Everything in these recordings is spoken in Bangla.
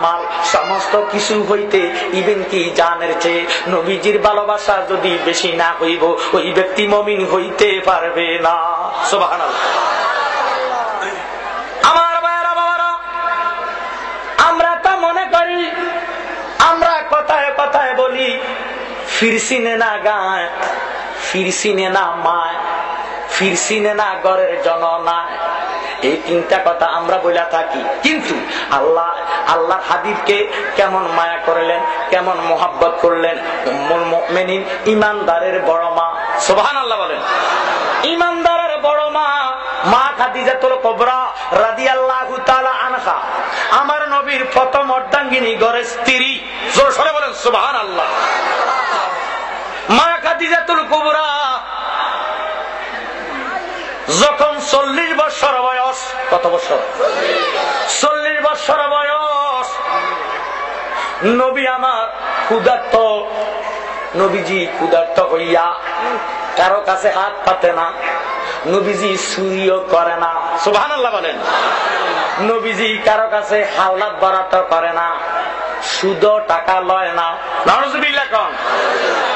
মাল সমস্ত কিছু হইতে ইবেন কি জানের চেয়ে নবীজির ভালোবাসা যদি বেশি না হইব ওই ব্যক্তি মুমিন হইতে পারবে না। সুবহানাল্লাহ। আমার ভাইরা বাবারা, আমরা তো মনে করি, আমরা কথায় কথায় বলি ফিরসিনে না গায়, ফিরসিনে না মায়, ফিরসিনে না ঘরের জননায়, এই তিনটা কথা আমরা বলে থাকি। কিন্তু আল্লাহ হাবিবকে কেমন মায়া করলেন, কেমন মোহাব্বত করলেন। উম্মুল মুমিনিন ঈমানদারের বড় মা, সুবহানাল্লাহ বলেন। ঈমানদারের বড় মা মা খাদিজাতুল কুবরা রাদিয়াল্লাহু তাআলা আনহা, আমার নবীর প্রথম অর্ধাঙ্গিনী, ঘরের স্ত্রী। জোরে সরে বলেন সুবহানাল্লাহ। মা খাদিজাতুল কুবরা যখন 40 বছর বয়স, কত বছর? 40 বছর বয়স, নবী আমার ক্ষুধার্ত, নবীজি ক্ষুধার্ত হইয়া কারো কাছে হাত পাতে না, নবীজি চুরিও করে না। সুবহানাল্লাহ বলেন। নবীজি কারো কাছে হাওলাত বরাত করে না, সুদও টাকা লয় না। নাউজুবিল্লাহ কোন।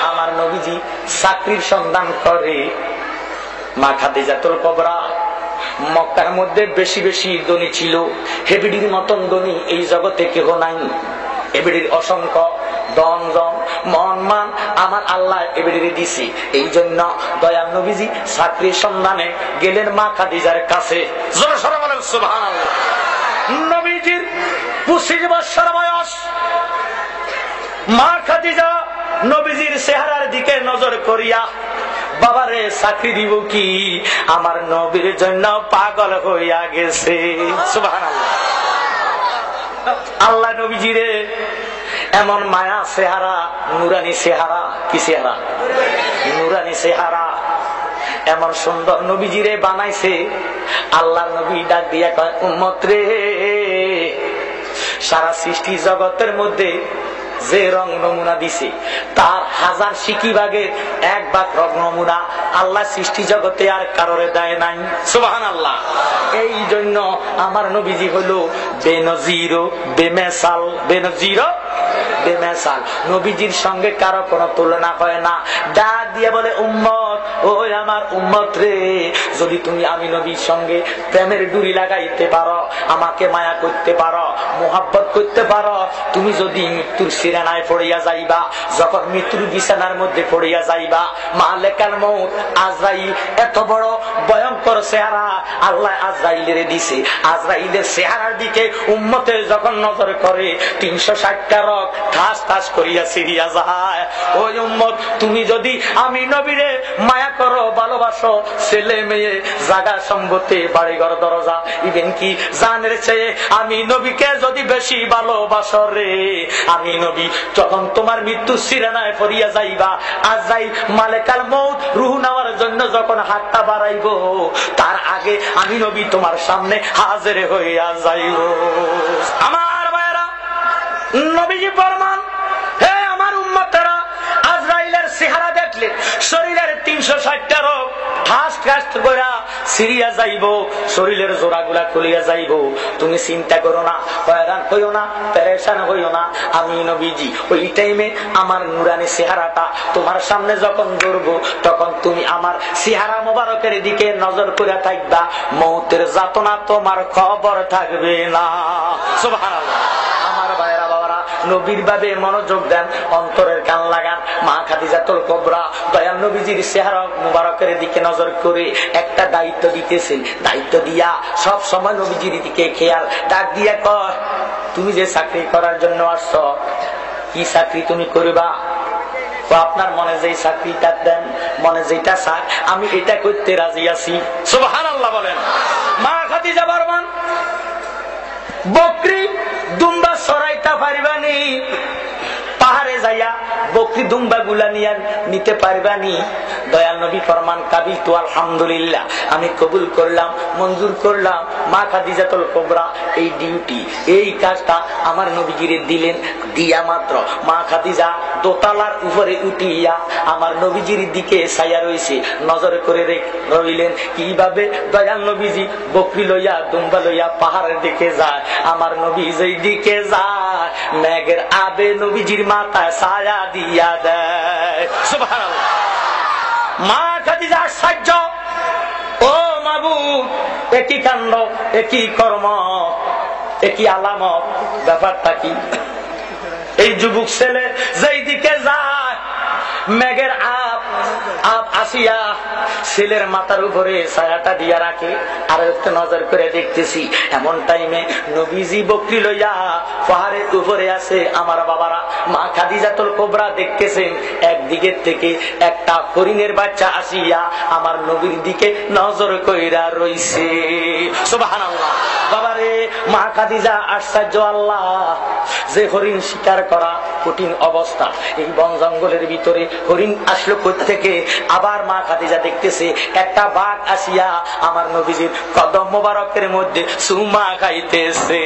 আমার নবীজি চাকরির সন্ধান করে। মা খাদিজাতুল কুবরা মক্কার মধ্যে বেশি বেশি ধনী ছিল। হেবিডির মতন ধনী এই জগতে কেহ নাই। এবিডির অসংখ্য ধন জন মন মান আমার আল্লাহ এবিডিরে দিছি। এই জন্য দয়াল নবীজি চাকরির সন্ধানে গেলেন মা খাদিজার কাছে। জোরে সরে বলেন সুবহানাল্লাহ। নবীজির 25 বছর বয়স। মা খাদিজা নবীজির চেহারার দিকে নজর করিয়া, বাবারে চাকরি দিব কি, আমার নবীর জন্য পাগল হইয়া গেছে। সুবহানাল্লাহ। আল্লাহ নবীজিরে এমন মায়া চেহারা, নুরানি চেহারা, কি চেহারা? নুরানি চেহারা, এমন সুন্দর নবীজিরে বানাইছে। আল্লাহ নবী ডাক দিয়া কয়, উম্মত রে, সারা সৃষ্টি জগতের মধ্যে যে রং নমুনা দিছে তার 1000 সিকি ভাগের 1 ভাগ রং নমুনা আল্লাহ সৃষ্টি জগতে আর কারোরে দেয় নাই। সুবহানাল্লাহ। এই জন্য আমার নবীজি হলো বেনজির বেমেসাল, বেনজির বেমেসাল। নবীজির সঙ্গে কারো কোনো তুলনা হয় না। ডাক দিয়ে বলে, উম্মত, ওই আমার উম্মত রে, যদি তুমি আমি নবীর সঙ্গে প্রেমের ডুরি লাগাইতে পারো, আমাকে মায়া করতে পারো, মোহাব্বত করতে পারো, তুমি যদি মৃত্যুর সিরানায় পড়িয়া যাইবা, যখন মৃত্যুর বিছানার মধ্যে পড়িয়া যাইবা, মালেকাল মউত আজরাইল, এত বড় ভয়ঙ্কর চেহারা আল্লাহ আজরাইলের দিছে। আজরাইলের চেহারার দিকে উম্মতে যখন নজর করে 360টা রক ঠাস ঠাস করিয়া সিরিয়া যায়। ওই উম্মত, তুমি যদি আমি নবীরে মায়া করো, ভালোবাসো, ছেলে মেয়ে, জায়গা সম্পত্তি, বাড়িঘর দরজা, ইভেন কি জানের চেয়ে আমি নবীকে যদি বেশি ভালোবাসো রে, আমি নবী যখন তোমার মৃত্যু সিরানায় পড়িয়া যাইবা, আজরাইল মালেকাল মউত রূহ নেওয়ার জন্য যখন হাতটা বাড়াইব, তার আগে আমি নবী তোমার সামনে হাজির হইয়া যাইব। আমার ভাইরা, নবীজি ফরমান, হে আমার উম্মতেরা, আজরাইলের চেহারা দেখলে শরীরের 360টা রোগ ঠাস ঠাস করে সিরিয়া যাইব, শরীরের জোড়াগুলা খুলিয়া যাইব। তুমি চিন্তা করো না, হয়রান হইও না, পেরেশান হইও না। আমি নবীজি ওই টাইমে আমার নুরানি চেহারাটা তোমার সামনে যখন ধরবো, তখন তুমি আমার চেহারা মোবারকের দিকে নজর করে থাকবা, মৌতের যাতনা তোমার খবর থাকবে না। সুবহানাল্লাহ। আমার ভাইরা বাবারা, নবীর ভাবে মনোযোগ দেন, অন্তরের কান লাগান। মা খাদিজাতুল কুবরা দয়াল নবীজির চেহারা মুবারকের দিকে নজর করে একটা দায়িত্ব দিতেছেন। দায়িত্ব দিয়া সব সময় নবীজির দিকে খেয়াল। ডাক দিয়া কয়, তুমি যে চাকরি করার জন্য আসছো, কি চাকরি তুমি করবা? আপনার মনে যেই চাকরিটা দেন, মনে যেটা চাক, আমি এটা করতে রাজি আছি। সুবহানাল্লাহ বলেন। মা খাদিজা বর্মন, বকরি দুম্বা সরাইতে পারবানি, পাহাড়ে যাইয়া বকরি দুম্বা গুলা নিয়ে নিতে পারবানি? দয়াল নবী ফরমান, কাবিল তু, আলহামদুলিল্লাহ, আমি কবুল করলাম, মঞ্জুর করলাম। মা খাদিজাতুল কুবরা এই ডিউটি, এই কাজটা আমার নবীজিরে দিলেন। দিয়া মাত্র মা খাদিজা দোতলার উপরে উঠিয়া আমার নবীজির দিকে ছায়া রইছে, নজর করে রইলেন কিভাবে দয়াল নবীজি বকরি লইয়া দুম্বা লইয়া পাহাড়ের দিকে যায়। আমার নবী যেই দিকে যায় মেঘের আবে নবীজির মাথায় ছায়া দিয়া দেয়। সুবহানাল্লাহ। মা খাদিজা আশ্চর্য, ও মাবুদ, একই কাণ্ড, একই কর্ম, একই আলামত, ব্যাপারটা কি? এই যুবক ছেলে যেই দিকে যায়, মেঘের আপ আসিয়া ছেলের মাথার উপরে ছায়াটা দিয়া রাখে। আর একটু নজর করে দেখতেছি, এমন টাইমে নবীজি বকরি লইয়া পাহাড়ের উপরে আছে। আমার বাবারা, মা খাদিজাতুল কুবরা দেখতেছেন একদিকের থেকে একটা হরিণের বাচ্চা আসিয়া আমার নবীর দিকে নজর কইরা রইছে। সুবহানাল্লাহ। বাবারে, মা খাদিজা আশ্চর্য, আল্লাহ, যে হরিণ শিকার করা কঠিন অবস্থা, এই বন জঙ্গলের ভিতরে হরিণ আসলো কোত্থেকে? আবার মা খাদিজা দেখতেছে একটা বাঘ আসিয়া আমার নবীজির কদম মোবারকের মধ্যে সুমা খাইতেছে।